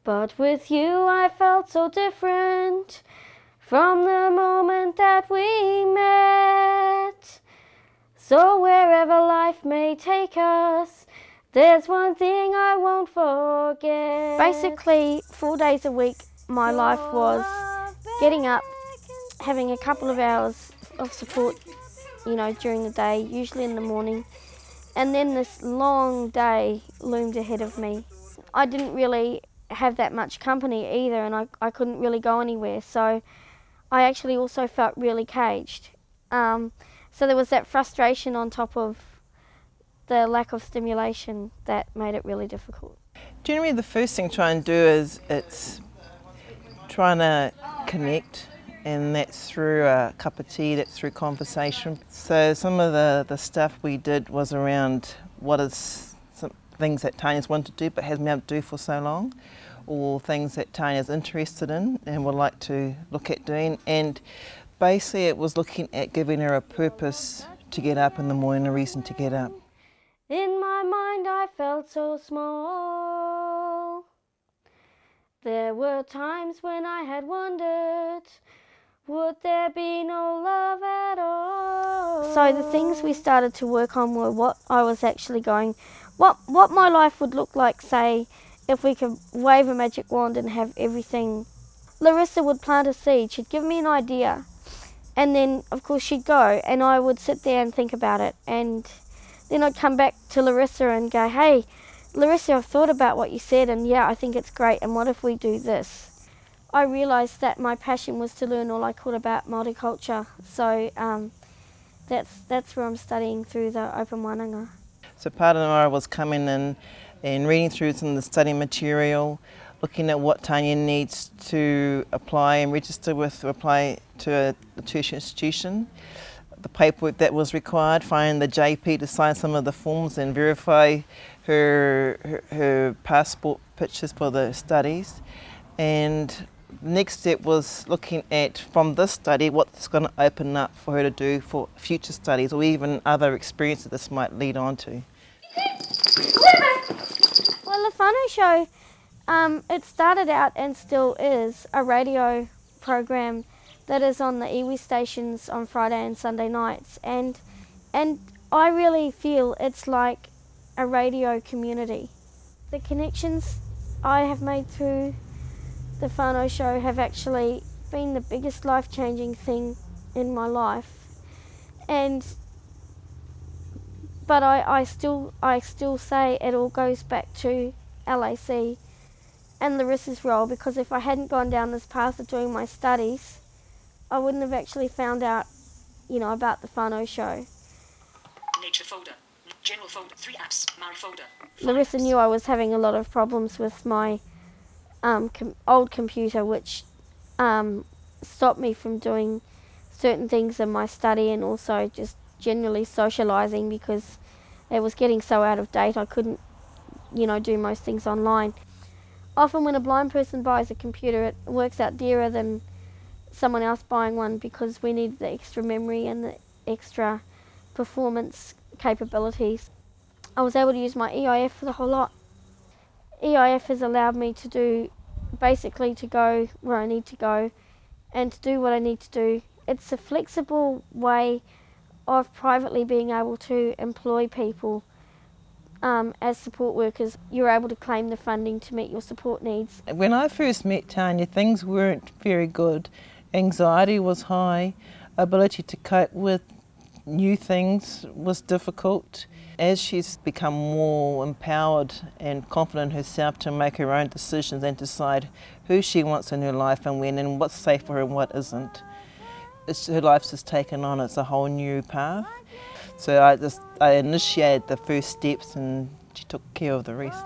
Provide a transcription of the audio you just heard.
But with you I felt so different from the moment that we met. So wherever life may take us, there's one thing I won't forget. Basically, 4 days a week, my life was getting up, having a couple of hours of support, during the day, usually in the morning, and then this long day loomed ahead of me. I didn't really have that much company either, and I couldn't really go anywhere, so I actually also felt really caged. So there was that frustration on top of the lack of stimulation that made it really difficult. Generally, the first thing to try and do is it's trying to connect, and that's through a cup of tea, that's through conversation. So some of the stuff we did was around what is some things that Tanya's wanted to do but hasn't been able to do for so long, or things that Tanya's interested in and would like to look at doing. And basically it was looking at giving her a purpose to get up in the morning, a reason to get up. In my mind I felt so small. There were times when I had wondered, would there be no love at all? So the things we started to work on were what I was actually what my life would look like, say, if we could wave a magic wand and have everything. Larissa would plant a seed, she'd give me an idea, and then of course she'd go, and I would sit there and think about it, and then I'd come back to Larissa and go, hey, Larissa, I've thought about what you said, and yeah, I think it's great, and what if we do this? I realised that my passion was to learn all I could about Māori culture, so that's where I'm studying through the Open Wānanga. So part of it was coming in and reading through some of the study material, looking at what Tanya needs to apply and register with to apply to a tertiary institution, the paperwork that was required, finding the JP to sign some of the forms and verify her passport pictures for the studies. And the next step was looking at, from this study, what's going to open up for her to do for future studies or even other experiences this might lead on to. Well, the whānau show, it started out and still is a radio program that is on the iwi stations on Friday and Sunday nights, and I really feel it's like a radio community. The connections I have made through the whānau show have actually been the biggest life-changing thing in my life, but I still say it all goes back to LAC and Larissa's role, because if I hadn't gone down this path of doing my studies, I wouldn't have actually found out, about the whānau show. Nature folder, general folder, 3 apps, Māori folder. Larissa knew I was having a lot of problems with my old computer, which stopped me from doing certain things in my study and also just generally socialising, because it was getting so out of date I couldn't, do most things online. Often when a blind person buys a computer, it works out dearer than someone else buying one, because we need the extra memory and the extra performance capabilities. I was able to use my EIF for the whole lot. EIF has allowed me to do, basically to go where I need to go and to do what I need to do. It's a flexible way of privately being able to employ people as support workers. You're able to claim the funding to meet your support needs. When I first met Tanya, things weren't very good. Anxiety was high, ability to cope with new things was difficult. As she's become more empowered and confident in herself to make her own decisions and decide who she wants in her life and when, and what's safe for her and what isn't, her life's just taken on, it's a whole new path. So I initiated the first steps and she took care of the rest.